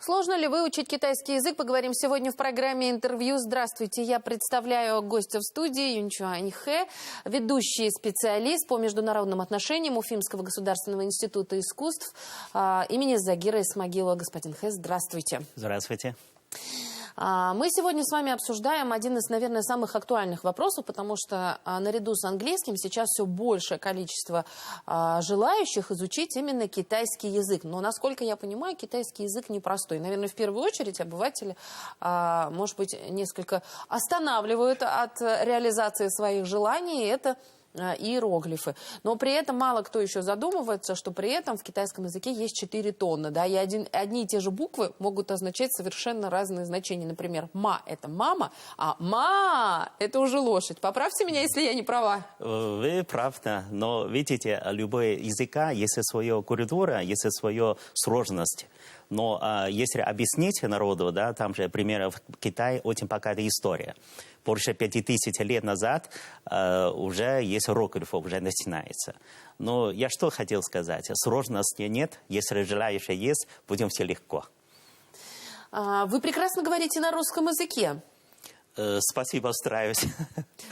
Сложно ли выучить китайский язык? Поговорим сегодня в программе «Интервью». Здравствуйте, я представляю гостя в студии Юнчуань Хэ, ведущий специалист по международным отношениям Уфимского государственного института искусств имени Загира Исмагилова. Господин Хэ, здравствуйте. Здравствуйте. Мы сегодня с вами обсуждаем один из, наверное, самых актуальных вопросов, потому что наряду с английским сейчас все большее количество желающих изучить именно китайский язык. Но, насколько я понимаю, китайский язык непростой. Наверное, в первую очередь обыватели, может быть, несколько останавливают от реализации своих желаний. Это иероглифы. Но при этом мало кто еще задумывается, что при этом в китайском языке есть 4 тона, да, и одни и те же буквы могут означать совершенно разные значения. Например, «ма» — это «мама», а «ма» — это уже лошадь. Поправьте меня, если я не права. Вы правы, но видите, любой языка есть своя культура, есть своя сложность. Но если объяснить народу, да, там же, например, в Китае очень богатая история. Больше 5000 лет назад уже есть иероглифы, уже начинается. Но я что хотел сказать? Сложности нет. Если желающие есть, будем все легко. Вы прекрасно говорите на русском языке. Спасибо, стараюсь.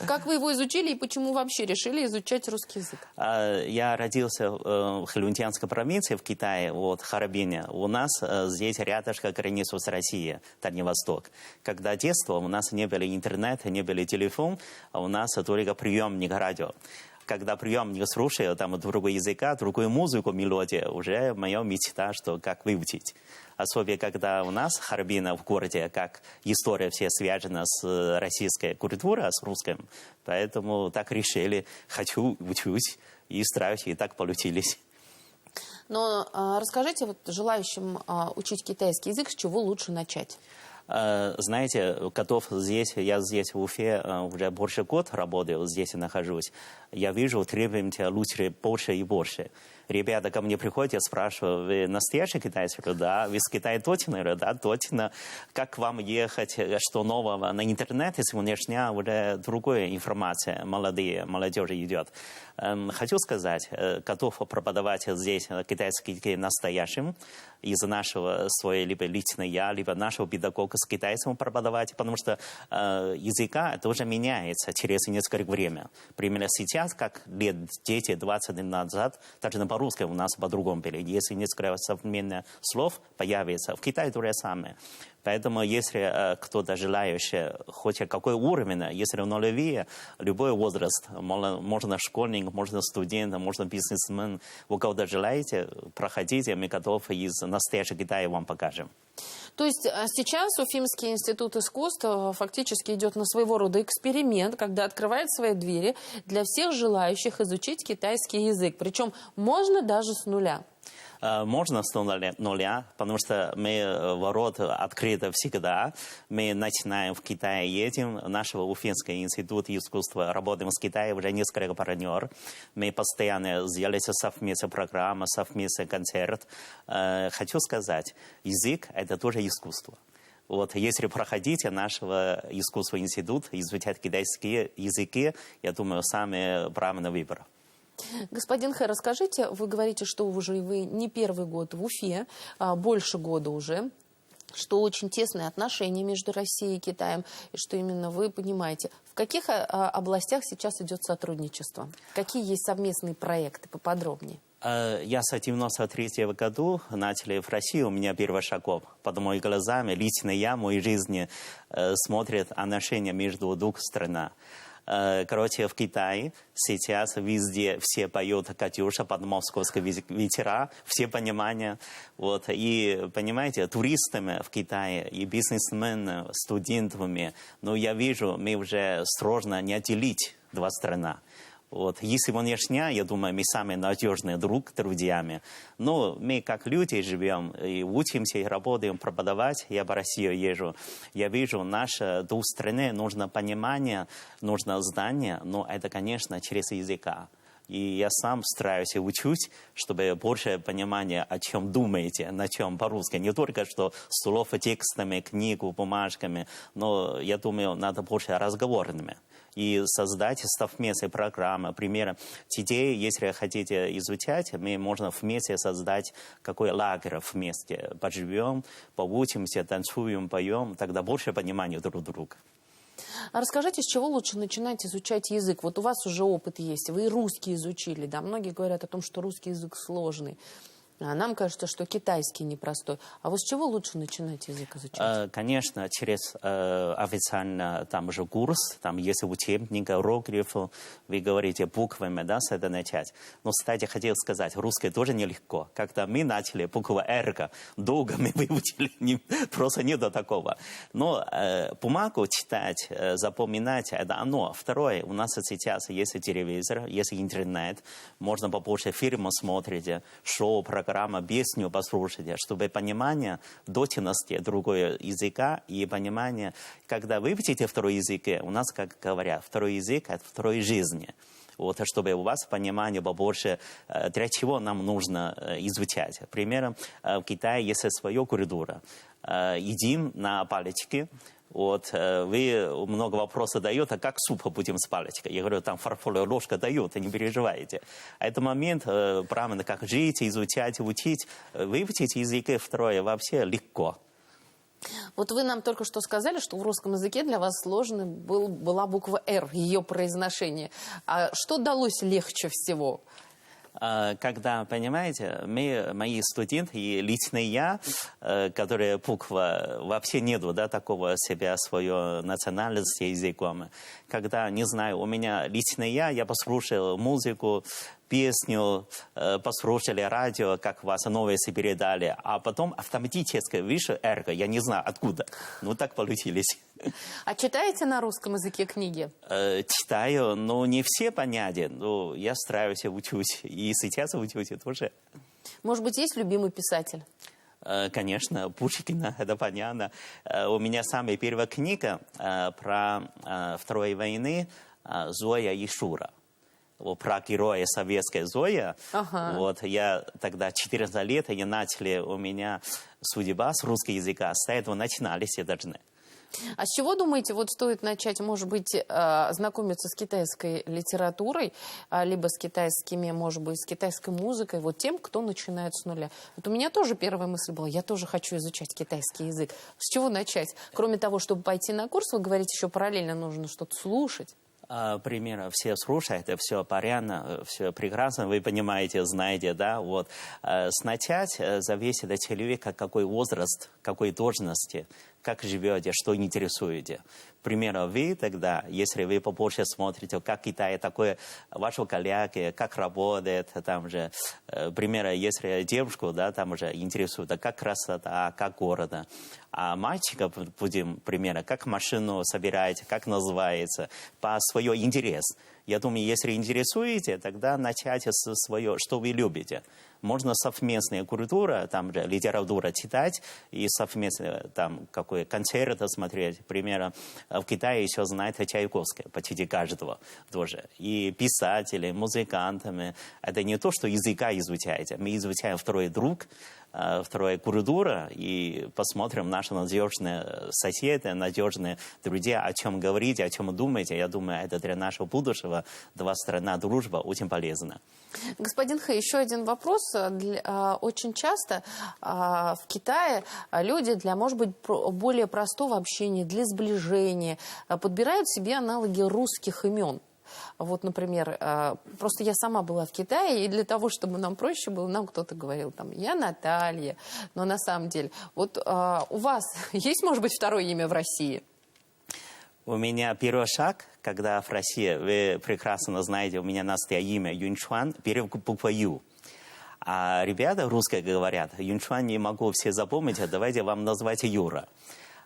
Как вы его изучили и почему вообще решили изучать русский язык? Я родился в Хэлюнцзянской провинции в Китае, вот, Харбине. У нас здесь рядышком граница с Россией, Дальний Восток. Когда детство, у нас не было интернета, не было телефона, а у нас только приемник радио. Когда приемник слушаю, там другой языка, другую музыку, мелодию, уже моя мечта, что как выучить. Особенно, когда у нас Харбина в городе, как история все связана с российской культурой, с русским. Поэтому так решили, хочу учить, и стараюсь, и так получились. Но расскажите вот желающим учить китайский язык, с чего лучше начать? Знаете, я здесь в Уфе уже больше года работаю, здесь нахожусь. Я вижу, требуемся лучше, больше и больше. Ребята ко мне приходят, я спрашиваю, вы настоящий китайец? Да. Вы с Китая точно? Да, точно. Как к вам ехать? Что нового? На интернете сегодняшняя уже другая информация. Молодежь идет. Хочу сказать, готов преподавать здесь китайский язык настоящим. Из нашего своего либо лично я, либо нашего педагога с китайцем преподавать, потому что языка тоже меняется через несколько времени. Примерно сейчас, как лет 10-20 лет назад, даже по-русски у нас по-другому было. Если несколько современных слов появится, в Китае то же самое. Поэтому, если кто-то желающий, хоть какой уровень, если нулевые, любой возраст, можно школьник, можно студент, можно бизнесмен, вы кого-то желаете, проходите, мы готовы из настоящего Китая вам покажем. То есть сейчас Уфимский институт искусств фактически идет на своего рода эксперимент, когда открывает свои двери для всех желающих изучить китайский язык. Причем можно даже с нуля. Можно с нуля, потому что мы ворота открыты всегда. Мы начинаем в Китае, едем. Нашего Уфимского института искусства работаем с Китаем уже несколько партнеров. Мы постоянно сделали совместные программы, совместный концерт. Хочу сказать, язык – это тоже искусство. Вот, если проходите нашего искусства института, изучать китайские языки, я думаю, самый правильный выбор. Господин Хэ, расскажите, вы говорите, что вы не первый год в Уфе, больше года уже, что очень тесные отношения между Россией и Китаем, и что именно вы понимаете. В каких областях сейчас идет сотрудничество? Какие есть совместные проекты? Поподробнее. Я с 1993 года начал в России, у меня первый шагов. Под моими глазами лично я, моей жизни, смотрит отношения между двух странами. Короче, в Китае сейчас везде все поют «Катюша» под московского ветера, все понимания. Вот. И, понимаете, туристами в Китае и бизнесменами, студентами, но я вижу, мы уже сложно не отделить два страны. Вот. И сегодняшняя, я думаю, мы самые надежные друзьями. Но мы как люди живем, и учимся, и работаем, преподавать. Я по России езжу. Я вижу, наши две страны нужно понимание, нужно знание, но это, конечно, через языка. И я сам стараюсь учить, чтобы больше понимания, о чем думаете, на чем по-русски. Не только что слов текстами, книгу, бумажками, но я думаю, надо больше разговорными. и создать совместные программы. Например, детей, если хотите изучать, мы можем вместе создать какой лагерь вместе. Поживем, поучимся, танцуем, поем, тогда больше понимания друг друга. А расскажите, с чего лучше начинать изучать язык? Вот у вас уже опыт есть, вы и русский изучили, да? Многие говорят о том, что русский язык сложный. А нам кажется, что китайский непростой. А вот с чего лучше начинать язык изучать? Конечно, через официально там же курс, там есть учебник, иероглифы, вы говорите буквами, да, с этого начать. Но, кстати, хотел сказать, русский тоже нелегко. Когда мы начали букву «Р», долго мы выучили, просто не до такого. Но бумагу читать, запоминать, это одно. Второе, у нас сейчас есть телевизор, есть интернет, можно побольше фильмов смотреть, шоу, программы, песню послушайте, чтобы понимание дотянности другого языка и понимание, когда вы учите второй язык, у нас, как говорят, второй язык – это второй жизни. Вот, чтобы у вас понимание побольше, для чего нам нужно изучать. Например, в Китае есть своя культура. Едим на палочке. Вот, вы много вопросов даете, а как суп будем с палочкой? Я говорю, там фарфоровая ложка дают, не переживайте. А этот момент, правильно, как жить, изучать, учить, выучить языки второе вообще легко. Вот вы нам только что сказали, что в русском языке для вас сложной была буква «Р», ее произношение. А что далось легче всего? Когда, понимаете, мои студенты и лично я, которые буква, вообще нету, да, такого себя, свою национальность языком. Когда, не знаю, у меня лично я послушал музыку, песню, послушали радио, как вас новости передали, а потом автоматически выше «Р», я не знаю откуда. Ну, так получились. А читаете на русском языке книги? Читаю, но не все понятия. Но я стараюсь учусь. И сейчас учусь тоже. Может быть, есть любимый писатель? Конечно, Пушкина, это понятно. У меня самая первая книга про Второй войны «Зоя и Шура». Про героя советской Зоя. Ага. Вот, я тогда 14 лет, и начали у меня судьба с русского языка. С этого начинали все должны. А с чего, думаете, вот стоит начать, может быть, знакомиться с китайской литературой, либо с китайскими, может быть, с китайской музыкой, вот тем, кто начинает с нуля? Вот у меня тоже первая мысль была, я тоже хочу изучать китайский язык. С чего начать? Кроме того, чтобы пойти на курс, вы говорите, еще параллельно нужно что-то слушать. Примерно все слушают, все понятно, все прекрасно, вы понимаете, знаете, да, вот. Начать зависит от человека, какой возраст, какой должности, как живете, что интересуете. К примеру, вы тогда, если вы побольше смотрите, как Китай, такое, ваши коллеги, как работает, там же, к примеру, если девушку, да, там уже интересует, как красота, как города. А мальчика будем, к примеру, как машину собираете, как называется, по своему интересу. Я думаю, если интересуете, тогда начать с своего, что вы любите. Можно совместная культура, там же литература читать и совместно там какой концерт смотреть. Например, в Китае еще знает Чайковского, почти каждого тоже. И писатели, музыкантами. Это не то, что языка изучаете. Мы изучаем второй друг, вторая культура, и посмотрим наши надежные соседи, надежные друзья, о чем говорите, о чем думаете. Я думаю, это для нашего будущего, два страна дружба очень полезна. Господин Хэ, еще один вопрос. Очень часто в Китае люди для, может быть, более простого общения, для сближения подбирают себе аналоги русских имен. Вот, например, просто я сама была в Китае, и для того, чтобы нам проще было, нам кто-то говорил, там, я Наталья, но на самом деле, вот у вас есть, может быть, второе имя в России? У меня первый шаг, когда в России, вы прекрасно знаете, у меня настоящее имя Юньчуан, первая буква Ю. А ребята русские говорят, Юньчуан не могу все запомнить, давайте вам назвать Юра.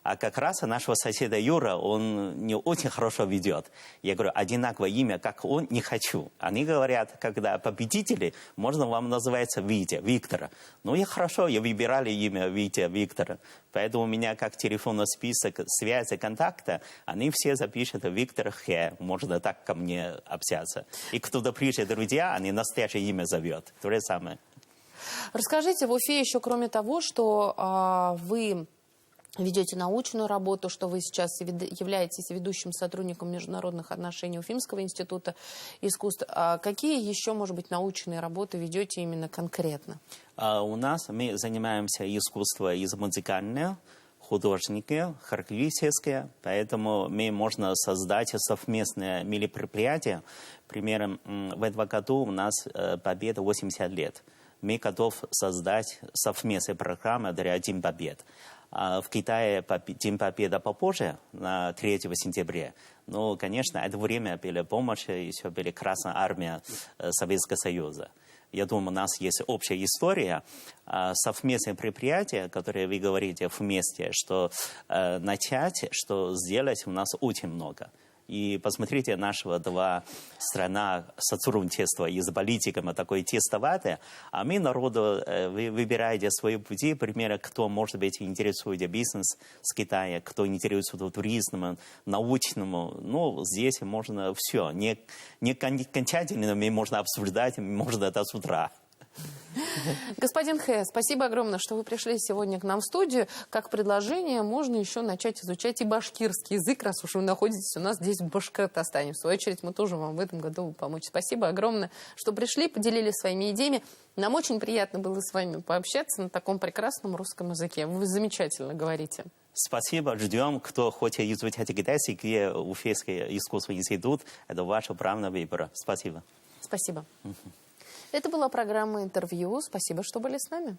А как раз нашего соседа Юра, он не очень хорошо ведет. Я говорю, одинаковое имя, как он, не хочу. Они говорят, когда победители, можно вам называться Витя, Виктор. Ну, я хорошо, я выбирали имя Витя, Виктор. Поэтому у меня как телефонный список связи, контакта, они все запишут Виктор Хэ. Можно так ко мне общаться. И кто-то приезжает, друзья, они настоящее имя зовет. То же самое. Расскажите, в Уфе еще, кроме того, что вы ведете научную работу, что вы сейчас являетесь ведущим сотрудником международных отношений Уфимского института искусств. А какие еще, может быть, научные работы ведете именно конкретно? У нас мы занимаемся искусством из музыкального, художники, характеристические, поэтому мы можно создать совместные мероприятия. Примером, в этом году у нас победа 80 лет. Мы готовы создать совместные программы для День Побед. В Китае День Победы попозже, на 3 сентября. Но, конечно, это время была помощь, еще была Красная Армия Советского Союза. Я думаю, у нас есть общая история, совместные предприятия, которые вы говорите вместе, что начать, что сделать у нас очень много. И посмотрите, нашего два страна сотрудничества и с политиками такое тестоватое, а мы народу выбираете свои пути, например, кто, может быть, интересует бизнес с Китая, кто интересует туризмом, научным, ну, здесь можно все, не окончательно можно обсуждать, можно до с утра. Господин Хэ, спасибо огромное, что вы пришли сегодня к нам в студию. Как предложение, можно еще начать изучать и башкирский язык, раз уж вы находитесь у нас здесь в Башкортостане. В свою очередь, мы тоже вам в этом готовы помочь. Спасибо огромное, что пришли, поделились своими идеями. Нам очень приятно было с вами пообщаться на таком прекрасном русском языке. Вы замечательно говорите. Спасибо. Ждем, кто хочет изучать китайский, где Уфимский искусственный институт. Это ваше право на выбор. Спасибо. Спасибо. Это была программа «Интервью». Спасибо, что были с нами.